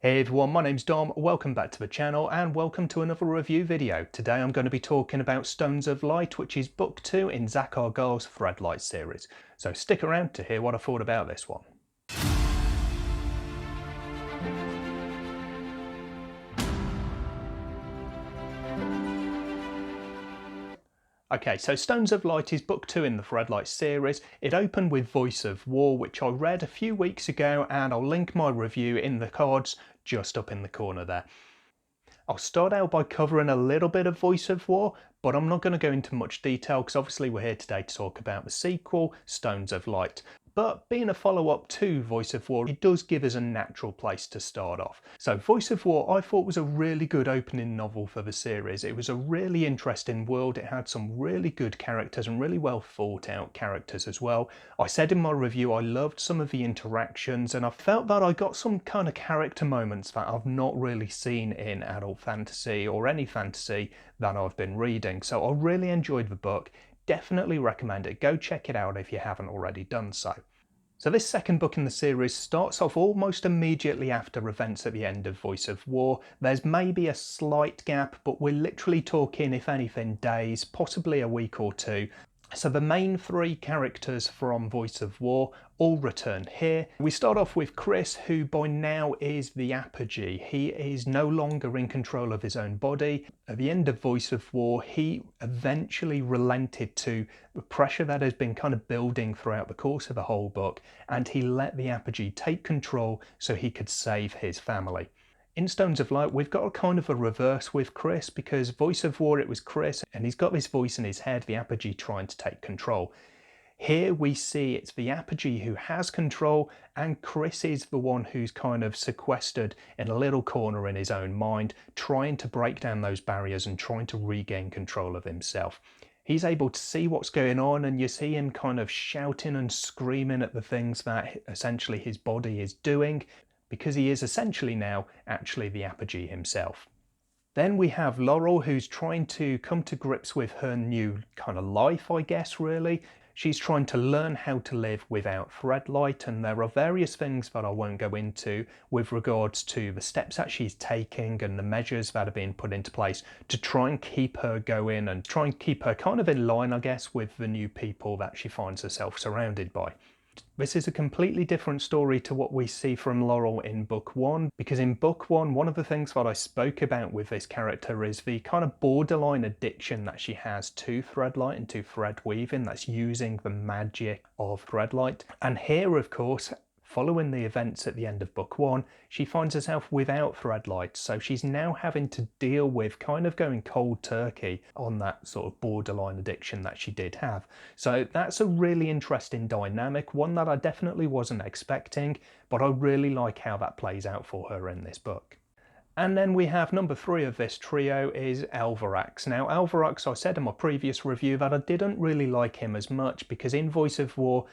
Hey everyone, my name's Dom, welcome back to the channel and welcome to another review video. Today I'm going to be talking about Stones of Light, which is book 2 in Zack Argyle's Threadlight series. So stick around to hear what I thought about this one. Okay, so Stones of Light is book 2 in the Threadlight series. It opened with Voice of War, which I read a few weeks ago, and I'll link my review in the cards just up in the corner there. I'll start out by covering a little bit of Voice of War, but I'm not going to go into much detail because obviously we're here today to talk about the sequel, Stones of Light. But being a follow-up to Voice of War, it does give us a natural place to start off. So Voice of War I thought was a really good opening novel for the series. It was a really interesting world. It had some really good characters and really well thought out characters as well. I said in my review I loved some of the interactions and I felt that I got some kind of character moments that I've not really seen in adult fantasy or any fantasy that I've been reading. So I really enjoyed the book. Definitely recommend it. Go check it out if you haven't already done so. So this second book in the series starts off almost immediately after events at the end of Voice of War. There's maybe a slight gap, but we're literally talking, if anything, days, possibly a week or two. So the main three characters from Voice of War all return here. We start off with Chris, who by now is the apogee. He is no longer in control of his own body. At the end of Voice of War, he eventually relented to the pressure that has been kind of building throughout the course of the whole book, and he let the apogee take control so he could save his family. In Stones of Light, we've got a kind of a reverse with Chris, because Voice of War, it was Chris, and he's got this voice in his head, the apogee trying to take control. Here we see it's the apogee who has control, and Chris is the one who's kind of sequestered in a little corner in his own mind, trying to break down those barriers and trying to regain control of himself. He's able to see what's going on, and you see him kind of shouting and screaming at the things that essentially his body is doing, because he is essentially now actually the apogee himself. Then we have Laurel, who's trying to come to grips with her new kind of life, I guess, really. She's trying to learn how to live without Threadlight, and there are various things that I won't go into with regards to the steps that she's taking and the measures that are being put into place to try and keep her going and try and keep her kind of in line, I guess, with the new people that she finds herself surrounded by. This is a completely different story to what we see from Laurel in book 1, because in book 1, one of the things that I spoke about with this character is the kind of borderline addiction that she has to Threadlight and to thread weaving, that's using the magic of Threadlight. And here, of course, following the events at the end of book 1, she finds herself without Threadlight, so she's now having to deal with kind of going cold turkey on that sort of borderline addiction that she did have. So that's a really interesting dynamic, one that I definitely wasn't expecting, but I really like how that plays out for her in this book. And then we have number 3 of this trio is Alvaro. Now Alvaro, I said in my previous review that I didn't really like him as much, because in Voice of War,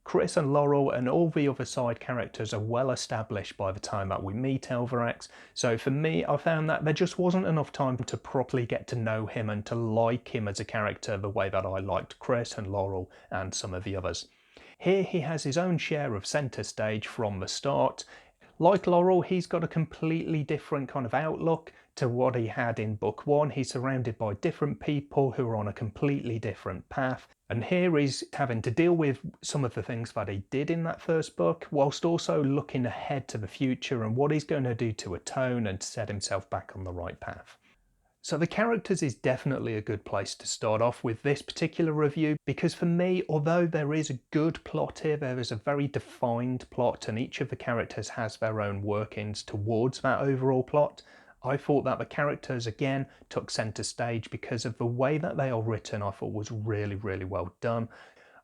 Chris and Laurel and all the other side characters are well established by the time that we meet Alvaro. So for me, I found that there just wasn't enough time to properly get to know him and to like him as a character the way that I liked Chris and Laurel and some of the others. Here he has his own share of centre stage from the start. Like Laurel, he's got a completely different kind of outlook to what he had in book 1. He's surrounded by different people who are on a completely different path. And here he's having to deal with some of the things that he did in that first book, whilst also looking ahead to the future and what he's going to do to atone and set himself back on the right path. So the characters is definitely a good place to start off with this particular review, because for me, although there is a good plot here, there is a very defined plot and each of the characters has their own workings towards that overall plot, I thought that the characters again took centre stage because of the way that they are written. I thought was really, really well done.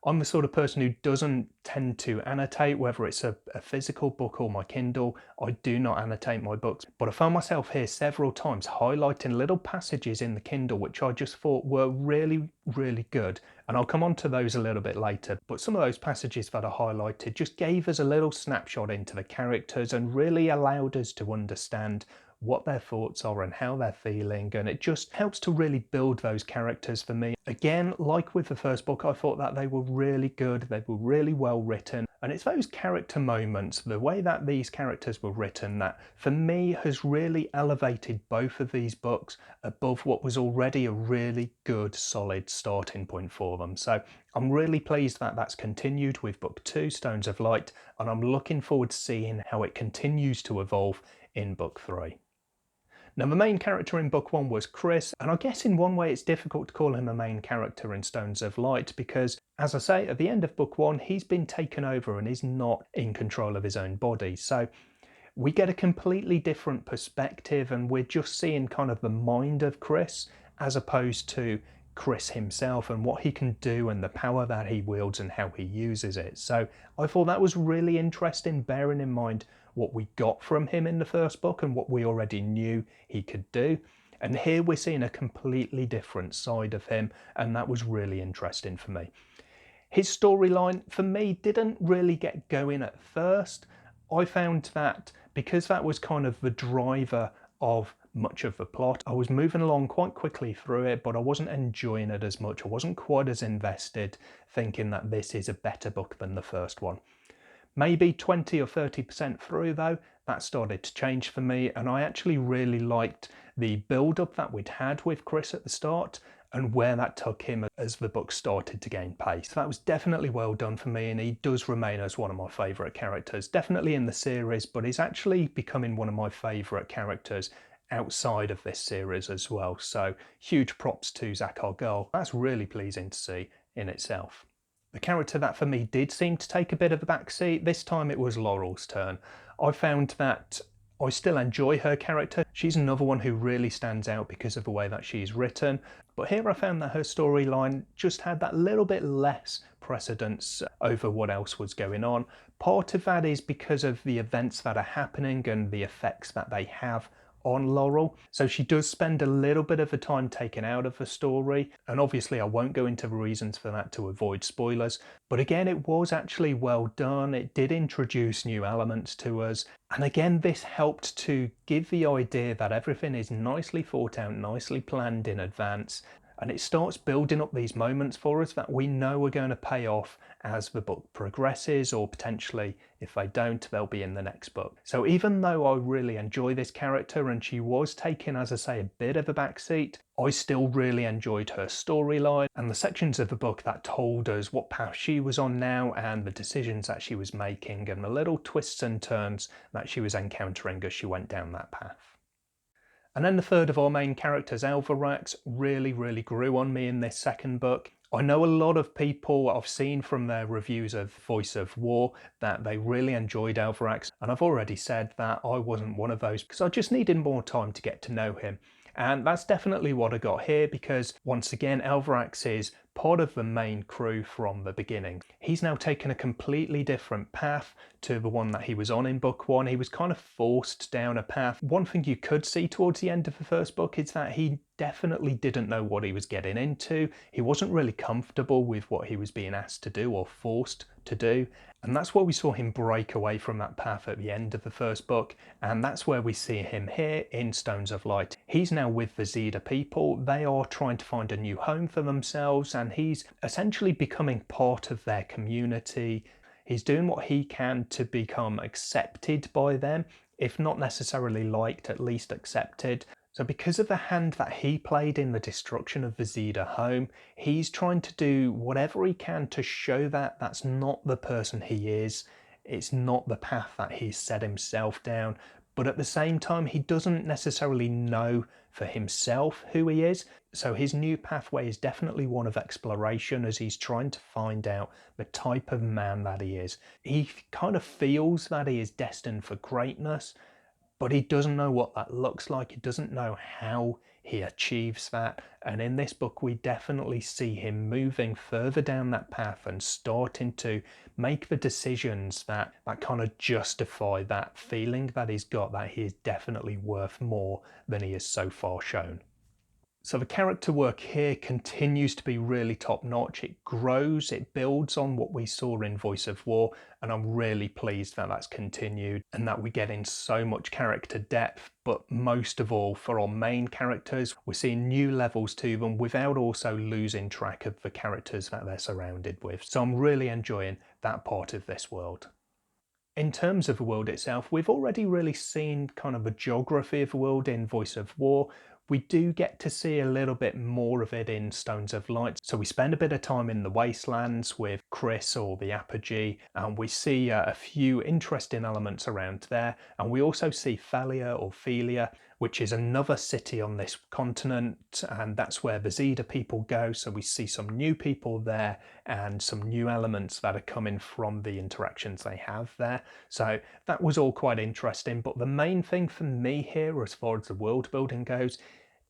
I'm the sort of person who doesn't tend to annotate, whether it's a physical book or my Kindle. I do not annotate my books, but I found myself here several times highlighting little passages in the Kindle which I just thought were really, really good. And I'll come on to those a little bit later, but some of those passages that I highlighted just gave us a little snapshot into the characters and really allowed us to understand what their thoughts are and how they're feeling, and it just helps to really build those characters for me. Again, like with the first book, I thought that they were really good, they were really well written. And it's those character moments, the way that these characters were written, that for me has really elevated both of these books above what was already a really good, solid starting point for them. So I'm really pleased that that's continued with book 2, Stones of Light, and I'm looking forward to seeing how it continues to evolve in book 3. Now, the main character in book 1 was Chris, and I guess in one way it's difficult to call him a main character in Stones of Light because, as I say, at the end of book 1, he's been taken over and is not in control of his own body. So we get a completely different perspective, and we're just seeing kind of the mind of Chris as opposed to Chris himself and what he can do and the power that he wields and how he uses it. So I thought that was really interesting, bearing in mind what we got from him in the first book and what we already knew he could do. And here we're seeing a completely different side of him, and that was really interesting for me. His storyline, for me, didn't really get going at first. I found that because that was kind of the driver of much of the plot, I was moving along quite quickly through it, but I wasn't enjoying it as much. I wasn't quite as invested, thinking that this is a better book than the first one. Maybe 20 or 30% through though, that started to change for me, and I actually really liked the build-up that we'd had with Chris at the start and where that took him as the book started to gain pace. That was definitely well done for me, and he does remain as one of my favourite characters, definitely in the series, but he's actually becoming one of my favourite characters outside of this series as well. So huge props to Zack Argyle. That's really pleasing to see in itself. The character that for me did seem to take a bit of a backseat, this time it was Laurel's turn. I found that I still enjoy her character. She's another one who really stands out because of the way that she's written. But here I found that her storyline just had that little bit less precedence over what else was going on. Part of that is because of the events that are happening and the effects that they have on Laurel. So she does spend a little bit of the time taken out of the story, and obviously I won't go into the reasons for that to avoid spoilers, but again, it was actually well done. It did introduce new elements to us, and again, this helped to give the idea that everything is nicely thought out, nicely planned in advance, and it starts building up these moments for us that we know are going to pay off as the book progresses, or potentially if they don't, they'll be in the next book. So even though I really enjoy this character and she was taking, as I say, a bit of a backseat, I still really enjoyed her storyline and the sections of the book that told us what path she was on now and the decisions that she was making and the little twists and turns that she was encountering as she went down that path. And then the third of our main characters, Alvaro, really grew on me in this second book. I know a lot of people I've seen from their reviews of Voice of War that they really enjoyed Alvaro, and I've already said that I wasn't one of those because I just needed more time to get to know him. And that's definitely what I got here because, once again, Alvaro is part of the main crew from the beginning. He's now taken a completely different path to the one that he was on in book 1. He was kind of forced down a path. One thing you could see towards the end of the first book is that he definitely didn't know what he was getting into. He wasn't really comfortable with what he was being asked to do or forced to do. And that's where we saw him break away from that path at the end of the first book. And that's where we see him here in Stones of Light. He's now with the Zeta people. They are trying to find a new home for themselves, and he's essentially becoming part of their community. He's doing what he can to become accepted by them, if not necessarily liked, at least accepted. So because of the hand that he played in the destruction of the Zeta home, he's trying to do whatever he can to show that that's not the person he is. It's not the path that he's set himself down. But at the same time, he doesn't necessarily know for himself who he is. So his new pathway is definitely one of exploration as he's trying to find out the type of man that he is. He kind of feels that he is destined for greatness, but he doesn't know what that looks like. He doesn't know how he achieves that. And in this book, we definitely see him moving further down that path and starting to make the decisions that kind of justify that feeling that he's got, that he is definitely worth more than he is so far shown. So the character work here continues to be really top notch. It grows, it builds on what we saw in Voice of War, and I'm really pleased that that's continued and that we're getting so much character depth. But most of all, for our main characters, we're seeing new levels to them without also losing track of the characters that they're surrounded with. So I'm really enjoying that part of this world. In terms of the world itself, we've already really seen kind of a geography of the world in Voice of War. We do get to see a little bit more of it in Stones of Light. So we spend a bit of time in the wastelands with Chris or the Apogee, and we see a few interesting elements around there. And we also see Thalia or Philia, which is another city on this continent, and that's where the Zeta people go. So we see some new people there and some new elements that are coming from the interactions they have there. So that was all quite interesting. But the main thing for me here, as far as the world building goes,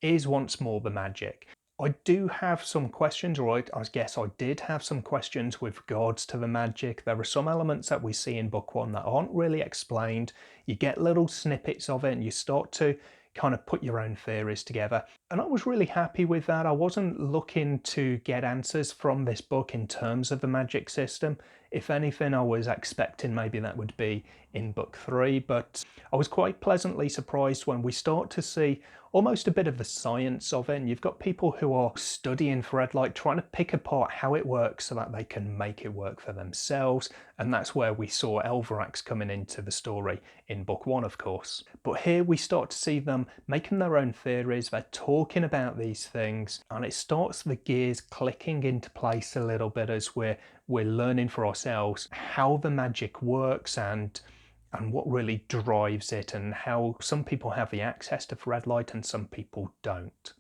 is once more the magic. I do have some questions, or I guess I did have some questions with regards to the magic. There are some elements that we see in book one that aren't really explained. You get little snippets of it and you start to kind of put your own theories together. And I was really happy with that. I wasn't looking to get answers from this book in terms of the magic system. If anything, I was expecting maybe that would be in book three, but I was quite pleasantly surprised when we start to see almost a bit of the science of it. And you've got people who are studying Threadlight, trying to pick apart how it works so that they can make it work for themselves. And that's where we saw Alvaro coming into the story in book one, of course. But here we start to see them making their own theories. They're talking about these things, and it starts the gears clicking into place a little bit as we're learning for ourselves how the magic works and what really drives it, and how some people have the access to Threadlight and some people don't.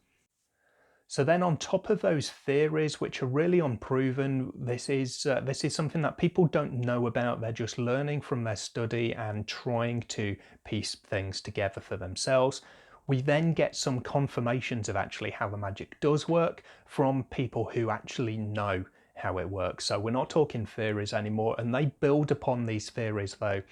So then on top of those theories, which are really unproven, this is something that people don't know about. They're just learning from their study and trying to piece things together for themselves. We then get some confirmations of actually how the magic does work from people who actually know how it works. So we're not talking theories anymore, and they build upon these theories though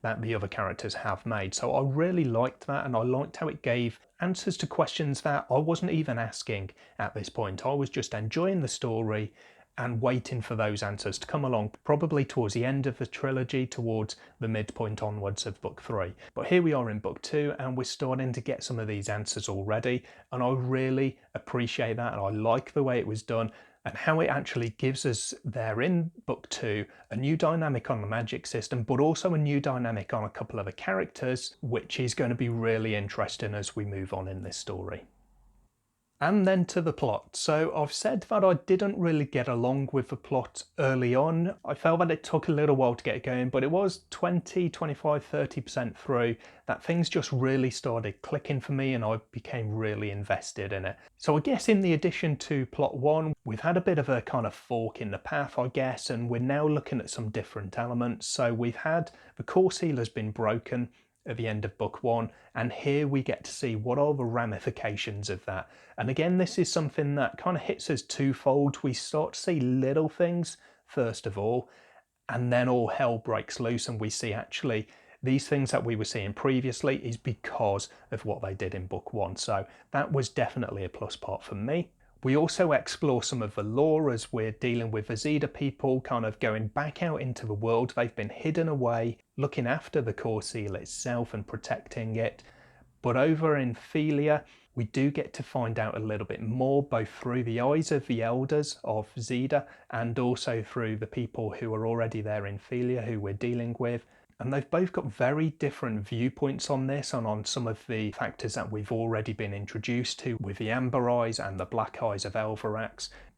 that the other characters have made. So I really liked that, and I liked how it gave answers to questions that I wasn't even asking at this point. I was just enjoying the story and waiting for those answers to come along, probably towards the end of the trilogy, towards the midpoint onwards of book three. But here we are in book two, and we're starting to get some of these answers already, and I really appreciate that, and I like the way it was done and how it actually gives us there in book two a new dynamic on the magic system, but also a new dynamic on a couple of the characters, which is going to be really interesting as we move on in this story. And then to the plot. So I've said that I didn't really get along with the plot early on. I felt that it took a little while to get going, but it was 20, 25, 30% through that things just really started clicking for me, and I became really invested in it. So I guess in the addition to plot one, we've had a bit of a kind of fork in the path, I guess, and we're now looking at some different elements. So we've had the core seal has been broken at the end of book one, and here we get to see what are the ramifications of that. And again, this is something that kind of hits us twofold. We start to see little things first of all, and then all hell breaks loose, and we see actually these things that we were seeing previously is because of what they did in book one. So that was definitely a plus part for me. We also explore some of the lore as we're dealing with the Zeta people, kind of going back out into the world. They've been hidden away, looking after the core seal itself and protecting it. But over in Philia, we do get to find out a little bit more, both through the eyes of the elders of Zeta and also through the people who are already there in Philia who we're dealing with. And they've both got very different viewpoints on this and on some of the factors that we've already been introduced to with the amber eyes and the black eyes of Alvaro.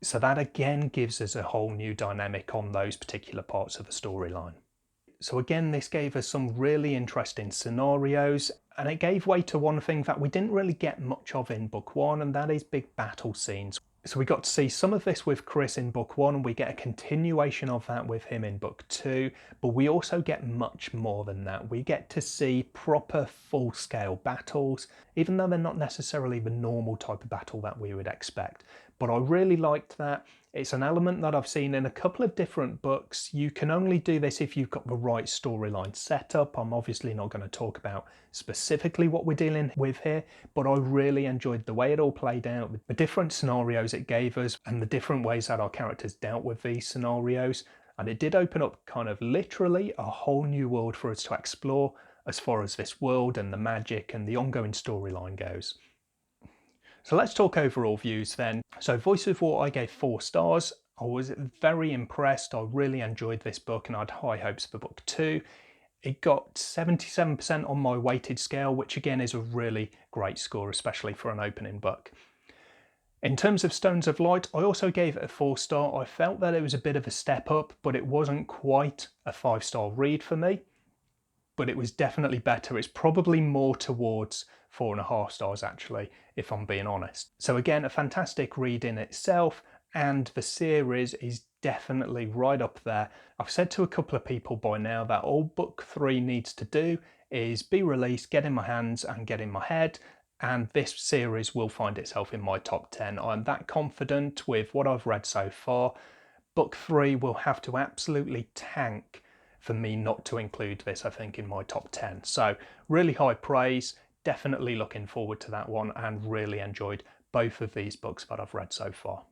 So that again gives us a whole new dynamic on those particular parts of the storyline. So again, this gave us some really interesting scenarios, and it gave way to one thing that we didn't really get much of in book one, and that is big battle scenes. So we got to see some of this with Chris in book one, and we get a continuation of that with him in book two, but we also get much more than that. We get to see proper full-scale battles, even though they're not necessarily the normal type of battle that we would expect. But I really liked that. It's an element that I've seen in a couple of different books. You can only do this if you've got the right storyline set up. I'm obviously not going to talk about specifically what we're dealing with here, but I really enjoyed the way it all played out, the different scenarios it gave us and the different ways that our characters dealt with these scenarios. And it did open up kind of literally a whole new world for us to explore as far as this world and the magic and the ongoing storyline goes. So let's talk overall views then. So Voice of War I gave 4 stars. I was very impressed. I really enjoyed this book and I had high hopes for book 2. It got 77% on my weighted scale, which again is a really great score, especially for an opening book. In terms of Stones of Light, I also gave it a 4-star. I felt that it was a bit of a step up, but it wasn't quite a 5-star read for me. But it was definitely better. It's probably more towards 4.5 stars actually, if I'm being honest. So again, a fantastic read in itself, and the series is definitely right up there. I've said to a couple of people by now that all book 3 needs to do is be released, get in my hands and get in my head, and this series will find itself in my top 10. I'm that confident with what I've read so far. Book 3 will have to absolutely tank for me not to include this, I think, in my top 10. So really high praise, definitely looking forward to that one, and really enjoyed both of these books that I've read so far.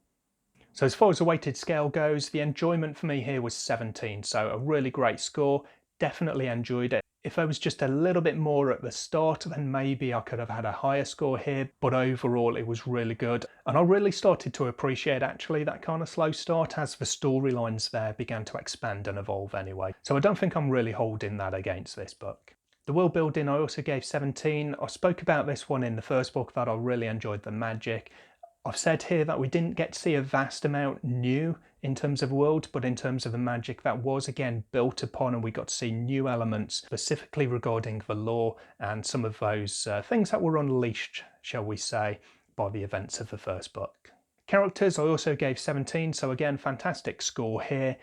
So as far as the weighted scale goes, the enjoyment for me here was 17, so a really great score, definitely enjoyed it. If I was just a little bit more at the start, then maybe I could have had a higher score here, but overall it was really good. And I really started to appreciate actually that kind of slow start as the storylines there began to expand and evolve anyway. So I don't think I'm really holding that against this book. The world building I also gave 17. I spoke about this one in the first book that I really enjoyed the magic. I've said here that we didn't get to see a vast amount new in terms of world, but in terms of the magic that was again built upon, and we got to see new elements specifically regarding the lore and some of those things that were unleashed, shall we say, by the events of the first book. Characters I also gave 17, so again, fantastic score here.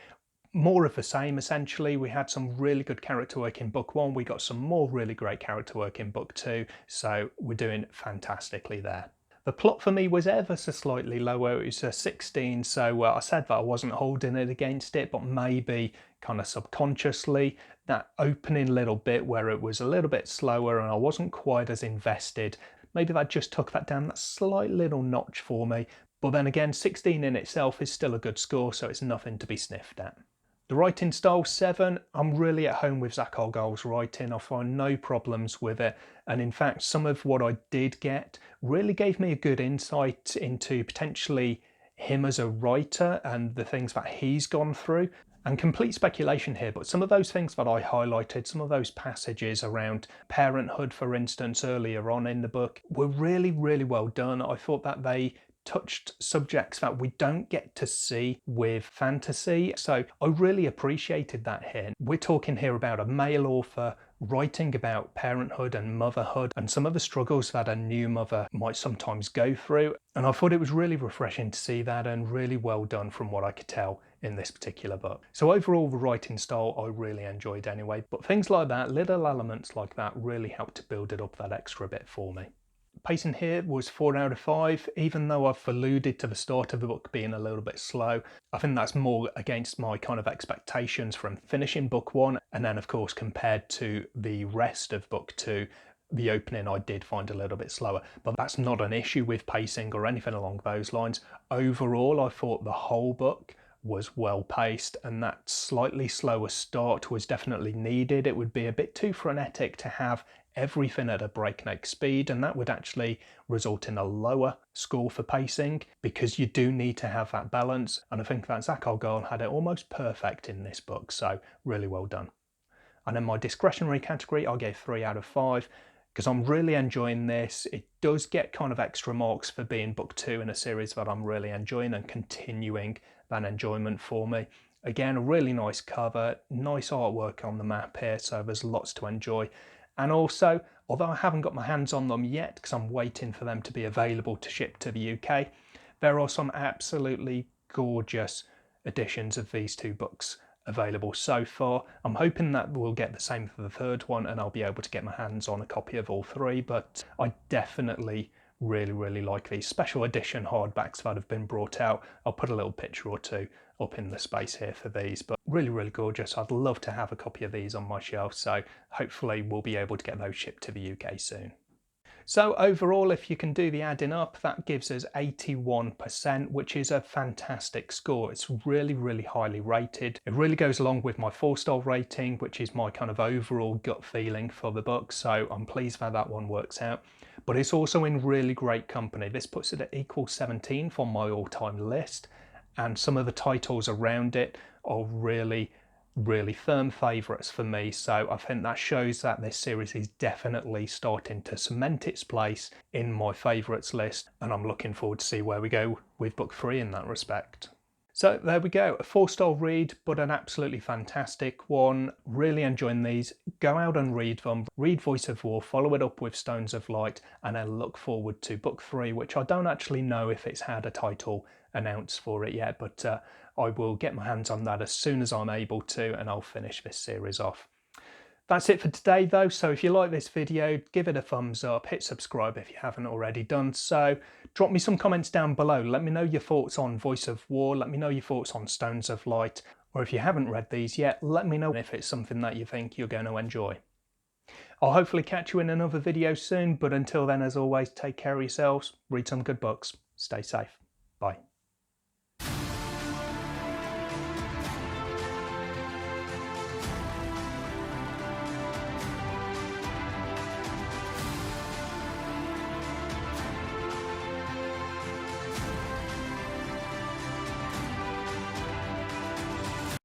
More of the same essentially. We had some really good character work in book 1, we got some more really great character work in book 2, so we're doing fantastically there. The plot for me was ever so slightly lower. It was a 16, so I said that I wasn't holding it against it, but maybe kind of subconsciously, that opening little bit where it was a little bit slower and I wasn't quite as invested, maybe that just took that down that slight little notch for me. But then again, 16 in itself is still a good score, so it's nothing to be sniffed at. The writing style 7, I'm really at home with Zack Argyle's writing. I find no problems with it, and in fact some of what I did get really gave me a good insight into potentially him as a writer and the things that he's gone through. And complete speculation here, but some of those things that I highlighted, some of those passages around parenthood for instance earlier on in the book, were really, really well done. I thought that they touched subjects that we don't get to see with fantasy, so I really appreciated that here. We're talking here about a male author writing about parenthood and motherhood and some of the struggles that a new mother might sometimes go through, and I thought it was really refreshing to see that and really well done from what I could tell in this particular book. So overall the writing style I really enjoyed anyway, but things like that, little elements like that really helped to build it up that extra bit for me. Pacing here was 4 out of 5, even though I've alluded to the start of the book being a little bit slow. I think that's more against my kind of expectations from finishing book 1, and then of course compared to the rest of book 2, the opening I did find a little bit slower, but that's not an issue with pacing or anything along those lines. Overall, I thought the whole book was well paced, and that slightly slower start was definitely needed. It would be a bit too frenetic to have everything at a breakneck speed, and that would actually result in a lower score for pacing, because you do need to have that balance, and I think that Zack Argyle had it almost perfect in this book, so really well done. And in my discretionary category I gave 3 out of 5 because I'm really enjoying this. It does get kind of extra marks for being book 2 in a series that I'm really enjoying and continuing that enjoyment for me. Again, a really nice cover, nice artwork on the map here, so there's lots to enjoy. And also, although I haven't got my hands on them yet because I'm waiting for them to be available to ship to the UK, there are some absolutely gorgeous editions of these 2 books available so far. I'm hoping that we'll get the same for the third one and I'll be able to get my hands on a copy of all 3, but I definitely really like these special edition hardbacks that have been brought out. I'll put a little picture or 2 up in the space here for these, but really gorgeous. I'd love to have a copy of these on my shelf, so hopefully we'll be able to get those shipped to the UK soon. So overall, if you can do the adding up, that gives us 81%, which is a fantastic score. It's really highly rated. It really goes along with my 4-star rating, which is my kind of overall gut feeling for the book, so I'm pleased how that one works out. But it's also in really great company. This puts it at equal 17th on my all-time list, and some of the titles around it are really firm favourites for me, so I think that shows that this series is definitely starting to cement its place in my favourites list, and I'm looking forward to see where we go with book 3 in that respect. So there we go, a 4-star read, but an absolutely fantastic one. Really enjoying these. Go out and read them. Read Voice of War, follow it up with Stones of Light, and then look forward to book 3, which I don't actually know if it's had a title announced for it yet, but I will get my hands on that as soon as I'm able to, and I'll finish this series off. That's it for today though, so if you like this video, give it a thumbs up, hit subscribe if you haven't already done so. Drop me some comments down below, let me know your thoughts on Voice of War, let me know your thoughts on Stones of Light, or if you haven't read these yet, let me know if it's something that you think you're going to enjoy. I'll hopefully catch you in another video soon, but until then, as always, take care of yourselves, read some good books, stay safe, bye.